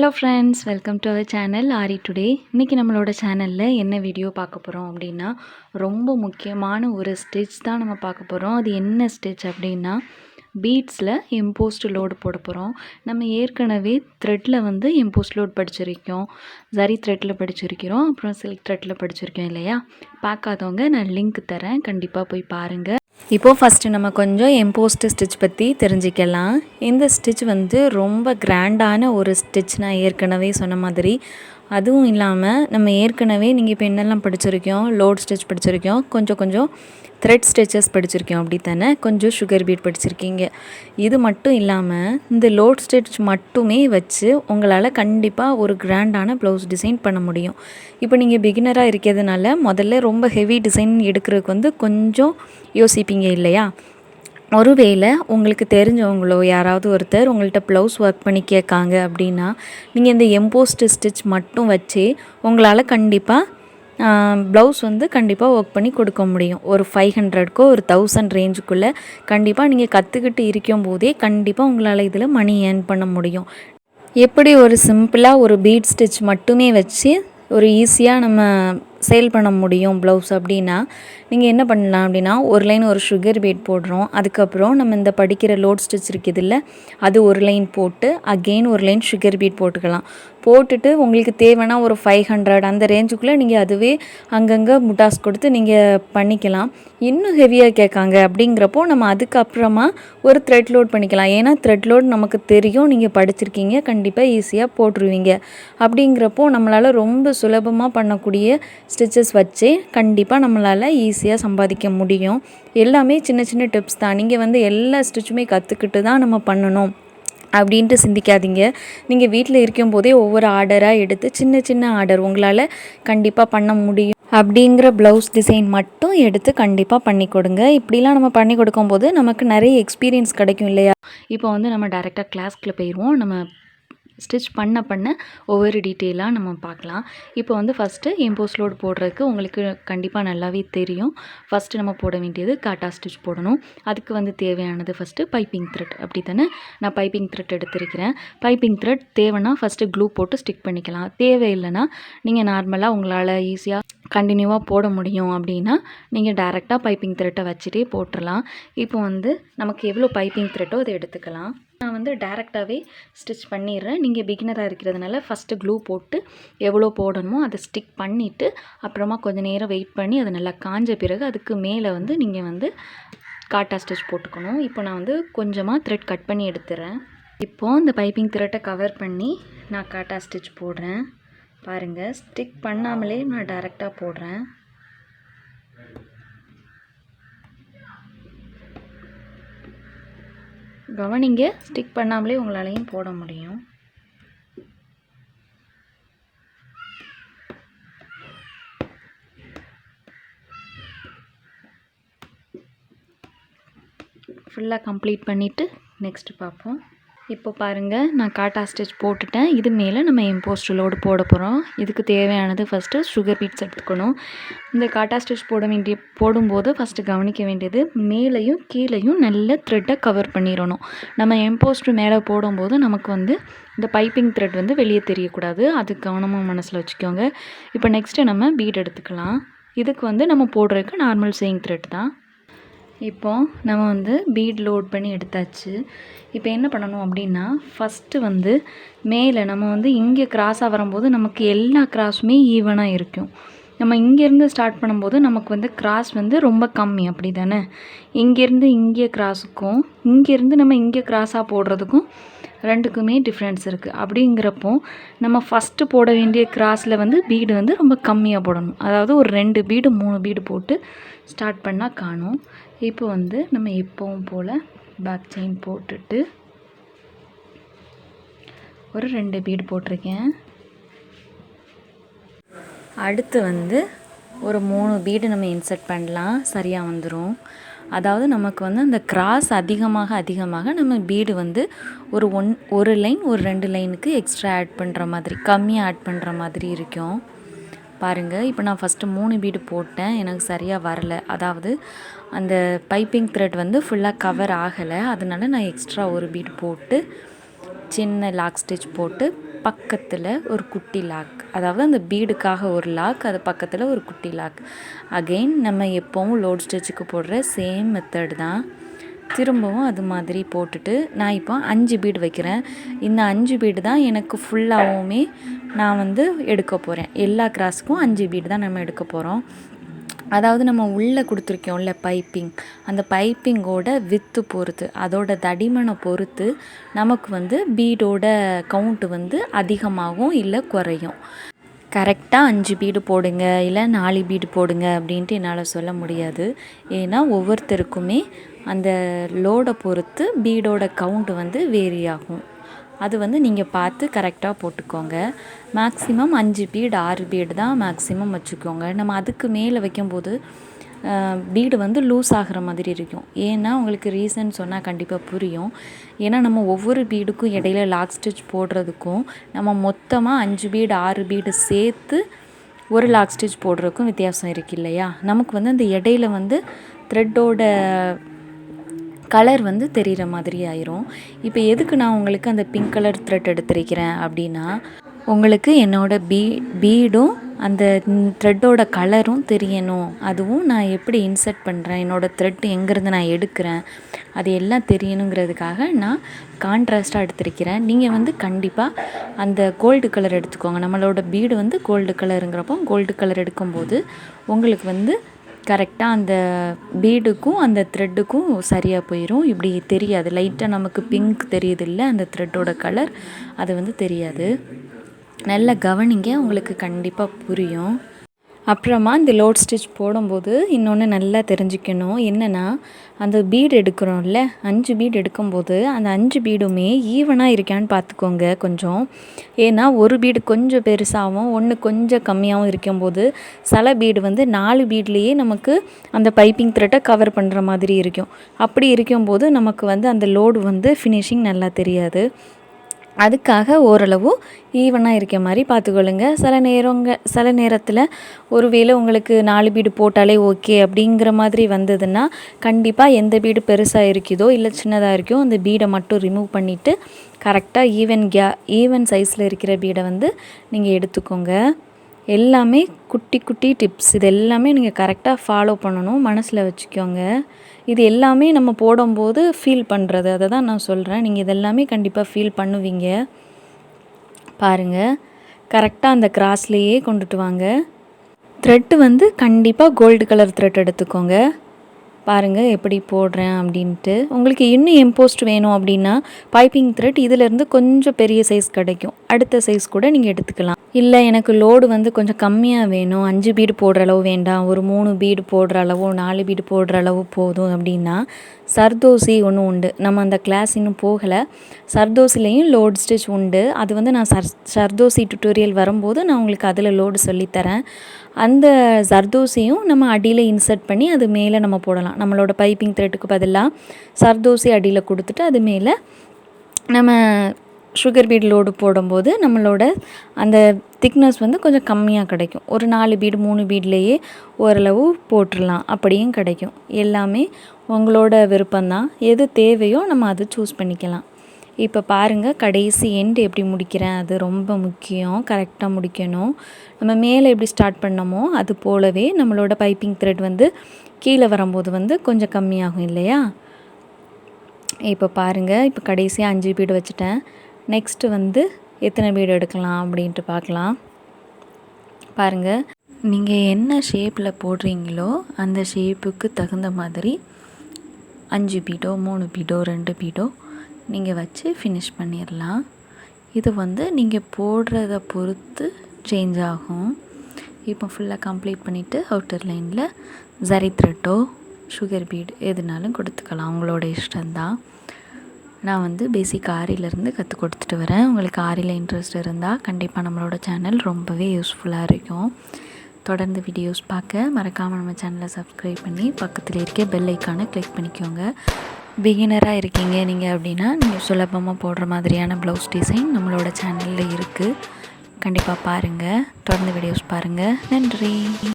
Hello friends, welcome to our channel Aari today. இன்றைக்கி நம்மளோட சேனலில் என்ன வீடியோ பார்க்க போகிறோம் அப்படின்னா, ரொம்ப முக்கியமான ஒரு ஸ்டிச் தான் நம்ம பார்க்க போகிறோம். அது என்ன ஸ்டிச் அப்படின்னா, பீட்ஸில் எம்போஸ்டு லோடு போட போகிறோம். நம்ம ஏற்கனவே த்ரெட்டில் வந்து எம்போஸ்ட் லோட் படிச்சிருக்கோம், ஜரி த்ரெட்டில் படிச்சிருக்கிறோம், அப்புறம் சில்க் த்ரெட்டில் படிச்சிருக்கோம் இல்லையா? பார்க்காதவங்க நான் லிங்க் தரேன், கண்டிப்பாக போய் பாருங்கள். இப்போது ஃபஸ்ட்டு நம்ம கொஞ்சம் எம்போஸ்டு ஸ்டிச் பற்றி தெரிஞ்சிக்கலாம். இந்த ஸ்டிச் வந்து ரொம்ப கிராண்டான ஒரு ஸ்டிச், நான் ஏற்கனவே சொன்ன மாதிரி. அதுவும் இல்லாமல் நம்ம ஏற்கனவே நீங்கள் இப்போ என்னெல்லாம் படிச்சிருக்கோம், லோட் ஸ்டிச் படிச்சிருக்கோம், கொஞ்சம் த்ரெட் ஸ்டிச்சஸ் படிச்சிருக்கோம் அப்படி தானே, கொஞ்சம் சுகர் பீட் படிச்சிருக்கீங்க. இது மட்டும் இல்லாமல் இந்த லோட் ஸ்டிச் மட்டுமே வச்சு உங்களால் கண்டிப்பாக ஒரு கிராண்டான ப்ளவுஸ் டிசைன் பண்ண முடியும். இப்போ நீங்கள் பிகினராக இருக்கிறதுனால முதல்ல ரொம்ப ஹெவி டிசைன் எடுக்கிறதுக்கு வந்து கொஞ்சம் யோசிப்பீங்க இல்லையா? ஒருவேளை உங்களுக்கு தெரிஞ்சவங்களோ யாராவது ஒருத்தர் உங்கள்கிட்ட ப்ளவுஸ் ஒர்க் பண்ணி கேட்காங்க அப்படின்னா, நீங்கள் இந்த எம்போஸ்டு ஸ்டிச் மட்டும் வச்சு உங்களால் கண்டிப்பாக ப்ளவுஸ் வந்து கண்டிப்பாக ஒர்க் பண்ணி கொடுக்க முடியும். ஒரு 500க்கோ ஒரு 1000 ரேஞ்சுக்குள்ளே கண்டிப்பாக நீங்கள் கற்றுக்கிட்டு இருக்கும் போதே கண்டிப்பாக உங்களால் இதில் மணி ஏர்ன் பண்ண முடியும். எப்படி ஒரு சிம்பிளாக ஒரு பீட் ஸ்டிச் மட்டுமே வச்சு ஒரு ஈஸியாக நம்ம சேல் பண்ண முடியும் ப்ளவுஸ் அப்படின்னா, நீங்கள் என்ன பண்ணலாம் அப்படின்னா, ஒரு லைன் ஒரு சுகர் பீட் போடுறோம், அதுக்கப்புறம் நம்ம இந்த படிக்கிற லோட் ஸ்டிச் இருக்குது இல்லை, அது ஒரு லைன் போட்டு அகெயின் ஒரு லைன் சுகர் பீட் போட்டுக்கலாம். போட்டுட்டு உங்களுக்கு தேவைன்னா ஒரு 500 அந்த ரேஞ்சுக்குள்ளே நீங்கள் அதுவே அங்கங்கே முட்டாஸ் கொடுத்து நீங்கள் பண்ணிக்கலாம். இன்னும் ஹெவியாக கேட்காங்க அப்படிங்கிறப்போ நம்ம அதுக்கப்புறமா ஒரு த்ரெட் லோட் பண்ணிக்கலாம். ஏன்னா த்ரெட் லோட் நமக்கு தெரியும், நீங்கள் படிச்சிருக்கீங்க, கண்டிப்பாக ஈஸியாக போட்டுருவீங்க. அப்படிங்கிறப்போ நம்மளால் ரொம்ப சுலபமாக பண்ணக்கூடிய ஸ்டிச்சஸ் வச்சு கண்டிப்பாக நம்மளால் ஈஸியாக சம்பாதிக்க முடியும். எல்லாமே சின்ன சின்ன டிப்ஸ் தான். நீங்கள் வந்து எல்லா ஸ்டிச்சுமே கற்றுக்கிட்டு தான் நம்ம பண்ணணும் அப்படின்ட்டு சிந்திக்காதீங்க. நீங்கள் வீட்டில் இருக்கும்போதே ஒவ்வொரு ஆர்டராக எடுத்து சின்ன சின்ன ஆர்டர் உங்களால் கண்டிப்பாக பண்ண முடியும் அப்படிங்கிற ப்ளவுஸ் டிசைன் மட்டும் எடுத்து கண்டிப்பாக பண்ணி கொடுங்க. இப்படிலாம் நம்ம பண்ணி கொடுக்கும்போது நமக்கு நிறைய எக்ஸ்பீரியன்ஸ் கிடைக்கும் இல்லையா? இப்போ வந்து நம்ம டைரெக்டாக கிளாஸ்க்குள்ளே போயிடுவோம். நம்ம ஸ்டிச் பண்ண ஒவ்வொரு டீட்டெயிலாக நம்ம பார்க்கலாம். இப்போ வந்து ஃபஸ்ட்டு எம்போஸ் லோடு போடுறதுக்கு உங்களுக்கு கண்டிப்பாக நல்லாவே தெரியும். ஃபஸ்ட்டு நம்ம போட வேண்டியது காட்டா ஸ்டிச் போடணும். அதுக்கு வந்து தேவையானது ஃபஸ்ட்டு பைப்பிங் த்ரெட். அப்படி தானே, நான் பைப்பிங் த்ரெட் எடுத்திருக்கிறேன். பைப்பிங் த்ரெட் தேவைன்னா ஃபஸ்ட்டு க்ளூ போட்டு ஸ்டிக் பண்ணிக்கலாம். தேவையில்லைன்னா நீங்கள் நார்மலாக உங்களால் ஈஸியாக கண்டினியூவாக போட முடியும் அப்படின்னா நீங்கள் டைரெக்டாக பைப்பிங் த்ரெட்டை வச்சுட்டே போட்டுடலாம். இப்போ வந்து நமக்கு எவ்வளோ பைப்பிங் த்ரெட்டோ அதை எடுத்துக்கலாம். நான் வந்து டைரெக்டாகவே ஸ்டிச் பண்ணிடுறேன். நீங்கள் பிகினராக இருக்கிறதுனால ஃபஸ்ட்டு க்ளூ போட்டு எவ்வளோ போடணுமோ அதை ஸ்டிக் பண்ணிவிட்டு அப்புறமா கொஞ்சம் நேரம் வெயிட் பண்ணி அது நல்லா காஞ்ச பிறகு அதுக்கு மேலே வந்து நீங்கள் வந்து காட்டா ஸ்டிச் போட்டுக்கணும். இப்போ நான் வந்து கொஞ்சமாக த்ரெட் கட் பண்ணி எடுத்துகிறேன். இப்போது இந்த பைப்பிங் த்ரெட்டை கவர் பண்ணி நான் காட்டா ஸ்டிச் போடுறேன். பாருங்கள், ஸ்டிக் பண்ணாமலே நான் டைரெக்டாக போடுறேன். கவனிங்க, ஸ்டிக் பண்ணாமலே உங்களாலையும் போட முடியும். ஃபுல்லாக கம்ப்ளீட் பண்ணிவிட்டு நெக்ஸ்ட்டு பார்ப்போம். இப்போ பாருங்கள், நான் காட்டா ஸ்டிச் போட்டுட்டேன். இது மேலே நம்ம எம்போஸ்ட் லோடு போட போகிறோம். இதுக்கு தேவையானது ஃபஸ்ட்டு சுகர் பீட்ஸ் எடுத்துக்கணும். இந்த காட்டா ஸ்டிச் போடும்போது ஃபஸ்ட்டு கவனிக்க வேண்டியது, மேலேயும் கீழேயும் நல்ல த்ரெட்டை கவர் பண்ணிடணும். நம்ம எம்போஸ்ட்டு மேலே போடும்போது நமக்கு வந்து இந்த பைப்பிங் த்ரெட் வந்து வெளியே தெரியக்கூடாது. அது கவனமாக மனசில் வச்சுக்கோங்க. இப்போ நெக்ஸ்ட்டு நம்ம பீட் எடுத்துக்கலாம். இதுக்கு வந்து நம்ம போடுறதுக்கு நார்மல் சேயிங் த்ரெட் தான். இப்போது நம்ம வந்து பீட் லோட் பண்ணி எடுத்தாச்சு. இப்போ என்ன பண்ணணும் அப்படின்னா, ஃபஸ்ட்டு வந்து மேலே நம்ம வந்து இங்கே கிராஸாக வரும்போது நமக்கு எல்லா கிராஸுமே ஈவனாக இருக்கும். நம்ம இங்கேருந்து ஸ்டார்ட் பண்ணும்போது நமக்கு வந்து கிராஸ் வந்து ரொம்ப கம்மி, அப்படி தானே? இங்கேருந்து இங்கே கிராஸுக்கும் இங்கேருந்து நம்ம இங்கே கிராஸாக போடுறதுக்கும் ரெண்டுக்குமே டிஃப்ரென்ஸ் இருக்குது. அப்படிங்கிறப்போ நம்ம ஃபஸ்ட்டு போட வேண்டிய கிராஸில் வந்து பீடு வந்து ரொம்ப கம்மியாக போடணும். அதாவது ஒரு 2 பீடு 3 பீடு போட்டு ஸ்டார்ட் பண்ணால் காணும். இப்போ வந்து நம்ம எப்பவும் போல் பேக் செயின் போட்டுட்டு ஒரு 2 பீடு போட்டிருக்கேன். அடுத்து வந்து ஒரு 3 பீடு நம்ம இன்சர்ட் பண்ணலாம், சரியாக வந்துடும். அதாவது நமக்கு வந்து அந்த கிராஸ் அதிகமாக நம்ம பீடு வந்து ஒரு லைன் ஒரு 2 லைனுக்கு எக்ஸ்ட்ரா ஆட் பண்ணுற மாதிரி, கம்மியாக ஆட் பண்ணுற மாதிரி இருக்கும். பாருங்கள், இப்போ நான் ஃபஸ்ட்டு 3 பீடு போட்டேன், எனக்கு சரியாக வரலை. அதாவது அந்த பைப்பிங் த்ரெட் வந்து ஃபுல்லாக கவர் ஆகலை. அதனால நான் எக்ஸ்ட்ரா ஒரு பீடு போட்டு சின்ன லாக் ஸ்டிச் போட்டு பக்கத்தில் ஒரு குட்டி லாக், அதாவது அந்த பீடுக்காக ஒரு லாக், அது பக்கத்தில் ஒரு குட்டி லாக். அகெயின் நம்ம எப்போவும் லோட் ஸ்டிச்சுக்கு போடுற சேம் மெத்தட் தான். திரும்பவும் அது மாதிரி போட்டுட்டு நான் இப்போ 5 பீடு வைக்கிறேன். இந்த 5 பீடு தான் எனக்கு ஃபுல்லாகவுமே நான் வந்து எடுக்க போகிறேன். எல்லா கிராஸுக்கும் 5 பீடு தான் நம்ம எடுக்க போகிறோம். அதாவது நம்ம உள்ளே கொடுத்துருக்கோம்ல பைப்பிங், அந்த பைப்பிங்கோட வித்து பொறுத்து, அதோட தடிமனை பொறுத்து நமக்கு வந்து பீடோட கவுண்ட்டு வந்து அதிகமாகும் இல்லை குறையும். கரெக்டாக 5 பீடு போடுங்க இல்லை 4 பீடு போடுங்க அப்படின்ட்டு என்னால் சொல்ல முடியாது. ஏன்னா ஒவ்வொருத்தருக்குமே அந்த லோடை பொறுத்து பீடோட கவுண்ட்டு வந்து வேரி ஆகும். அது வந்து நீங்கள் பார்த்து கரெக்டாக போட்டுக்கோங்க. மேக்ஸிமம் 5 பீடு 6 பீடு தான் மேக்ஸிமம் வச்சுக்கோங்க. நம்ம அதுக்கு மேலே வைக்கும்போது பீடு வந்து லூஸ் ஆகிற மாதிரி இருக்கும். ஏன்னா உங்களுக்கு ரீசன் சொன்னால் கண்டிப்பாக புரியும். ஏன்னா நம்ம ஒவ்வொரு பீடுக்கும் இடையில லாக் ஸ்டிச் போடுறதுக்கும் நம்ம மொத்தமாக 5 பீடு 6 பீடு சேர்த்து ஒரு லாக் ஸ்டிச் போடுறதுக்கும் வித்தியாசம் இருக்குது இல்லையா. நமக்கு வந்து அந்த இடையில வந்து த்ரெட்டோட கலர் வந்து தெரிகிற மாதிரி ஆயிரும். இப்போ எதுக்கு நான் உங்களுக்கு அந்த பிங்க் கலர் த்ரெட் எடுத்திருக்கிறேன் அப்படின்னா, உங்களுக்கு என்னோடய பீடும் அந்த த்ரெட்டோட கலரும் தெரியணும். அதுவும் நான் எப்படி இன்சர்ட் பண்ணுறேன், என்னோடய த்ரெட் எங்கேருந்து நான் எடுக்கிறேன், அது எல்லாம் தெரியணுங்கிறதுக்காக நான் கான்ட்ராஸ்ட்டாக எடுத்திருக்கிறேன். நீங்கள் வந்து கண்டிப்பாக அந்த கோல்டு கலர் எடுத்துக்கோங்க. நம்மளோட பீடு வந்து கோல்டு கலருங்கிறப்போ கோல்டு கலர் எடுக்கும்போது உங்களுக்கு வந்து கரெக்டாக அந்த பீடுக்கும் அந்த த்ரெட்டுக்கும் சரியாக போயிடும். இப்படி தெரியாது, லைட்டாக நமக்கு பிங்க் தெரியுது இல்லை அந்த த்ரெட்டோட கலர், அது வந்து தெரியாது. நல்லா கவனிங்க, உங்களுக்கு கண்டிப்பாக புரியும். அப்புறமா இந்த லோட் ஸ்டிச் போடும்போது இன்னொன்று நல்லா தெரிஞ்சுக்கணும். என்னென்னா அந்த பீடு எடுக்கிறோம்ல, 5 பீடு எடுக்கும்போது அந்த 5 பீடுமே ஈவனாக இருக்கான்னு பார்த்துக்கோங்க கொஞ்சம். ஏன்னா ஒரு பீடு கொஞ்சம் பெருசாகவும் ஒன்று கொஞ்சம் கம்மியாகவும் இருக்கும்போது சில பீடு வந்து 4 பீட்லேயே நமக்கு அந்த பைப்பிங் த்ரெட்டை கவர் பண்ணுற மாதிரி இருக்கும். அப்படி இருக்கும்போது நமக்கு வந்து அந்த லோடு வந்து ஃபினிஷிங் நல்லா தெரியாது. அதுக்காக ஓரளவு ஈவனாக இருக்க மாதிரி பார்த்துக்கொள்ளுங்க. சில நேரத்தில் ஒருவேளை உங்களுக்கு 4 பீடு போட்டாலே ஓகே அப்படிங்கிற மாதிரி வந்ததுன்னா கண்டிப்பாக எந்த பீடு பெருசாக இருக்குதோ இல்லை சின்னதாக இருக்கோ அந்த பீடை மட்டும் ரிமூவ் பண்ணிவிட்டு கரெக்டாக ஈவன் சைஸில் இருக்கிற பீடை வந்து நீங்கள் எடுத்துக்கோங்க. எல்லாமே குட்டி குட்டி டிப்ஸ், இது எல்லாமே நீங்கள் கரெக்டாக ஃபாலோ பண்ணணும், மனசில் வச்சுக்கோங்க. இது எல்லாமே நம்ம போடும்போது ஃபீல் பண்ணுறது, அதை தான் நான் சொல்கிறேன். நீங்கள் இதெல்லாமே கண்டிப்பாக ஃபீல் பண்ணுவீங்க. பாருங்கள், கரெக்டாக அந்த கிராஸ்லேயே கொண்டுட்டு வாங்க. த்ரெட்டு வந்து கண்டிப்பாக கோல்டு கலர் த்ரெட் எடுத்துக்கோங்க. பாருங்கள் எப்படி போடுறேன் அப்படின்ட்டு. உங்களுக்கு இன்னும் எம்போஸ்ட் வேணும் அப்படின்னா பைப்பிங் த்ரெட் இதிலேருந்து கொஞ்சம் பெரிய சைஸ் கிடைக்கும், அடுத்த சைஸ் கூட நீங்கள் எடுத்துக்கலாம். இல்லை எனக்கு லோடு வந்து கொஞ்சம் கம்மியாக வேணும், 5 பீடு போடுற அளவு வேண்டாம், ஒரு 3 பீடு போடுற அளவோ 4 பீடு போடுற அளவு போதும் அப்படின்னா சர்தோசி ஒன்று உண்டு. நம்ம அந்த கிளாஸ் இன்னும் போகலை, சர்தோசிலையும் லோடு ஸ்டிச் உண்டு. அது வந்து நான் சர்தோசி டுட்டோரியல் வரும்போது நான் உங்களுக்கு அதில் லோடு சொல்லித்தரேன். அந்த சர்தோசியும் நம்ம அடியில் இன்சர்ட் பண்ணி அது மேலே நம்ம போடலாம். நம்மளோட பைப்பிங் த்ரெட்டுக்கு பதிலாக சர்தோசி அடியில் கொடுத்துட்டு அது மேலே நம்ம சுகர் பீட் லோடு போடும்போது நம்மளோட அந்த திக்னஸ் வந்து கொஞ்சம் கம்மியாக கிடைக்கும். ஒரு 4 பீடு 3 பீட்லேயே ஓரளவு போட்டுடலாம், அப்படியும் கிடைக்கும். எல்லாமே உங்களோட விருப்பம்தான், எது தேவையோ நம்ம அதை சூஸ் பண்ணிக்கலாம். இப்போ பாருங்கள், கடைசி எண்டு எப்படி முடிக்கிறேன், அது ரொம்ப முக்கியம். கரெக்டாக முடிக்கணும். நம்ம மேலே எப்படி ஸ்டார்ட் பண்ணமோ அது போலவே நம்மளோட பைப்பிங் த்ரெட் வந்து கீழே வரும்போது வந்து கொஞ்சம் கம்மியாகும் இல்லையா. இப்போ பாருங்கள், இப்போ கடைசியாக 5 பீடு வச்சுட்டேன். நெக்ஸ்ட்டு வந்து எத்தனை பீடு எடுக்கலாம் அப்படின்ட்டு பார்க்கலாம். பாருங்கள், நீங்கள் என்ன ஷேப்பில் போடுறீங்களோ அந்த ஷேப்புக்கு தகுந்த மாதிரி 5 பீடோ 3 பீடோ 2 பீடோ நீங்கள் வச்சு ஃபினிஷ் பண்ணிடலாம். இது வந்து நீங்கள் போடுறத பொறுத்து சேஞ்ச் ஆகும். இப்போ ஃபுல்லாக கம்ப்ளீட் பண்ணிவிட்டு அவுட்டர் லைனில் ஜரி த்ரெட்டோ சுகர் பீடு எதுனாலும் கொடுத்துக்கலாம், உங்களோட இஷ்டம்தான். நான் வந்து பேசிக் ஆரியிலேருந்து கற்றுக் கொடுத்துட்டு வரேன். உங்களுக்கு ஆரியில் இன்ட்ரெஸ்ட் இருந்தால் கண்டிப்பாக நம்மளோட சேனல் ரொம்பவே யூஸ்ஃபுல்லாக இருக்கும். தொடர்ந்து வீடியோஸ் பார்க்க மறக்காமல் நம்ம சேனலை சப்ஸ்கிரைப் பண்ணி பக்கத்தில் இருக்க பெல் ஐக்கானை கிளிக் பண்ணிக்கோங்க. பிகினராக இருக்கீங்க நீங்கள் அப்படின்னா நீங்கள் சுலபமாக போடுற மாதிரியான ப்ளவுஸ் டிசைன் நம்மளோட சேனலில் இருக்குது. கண்டிப்பாக பாருங்கள், தொடர்ந்து வீடியோஸ் பாருங்கள். நன்றி.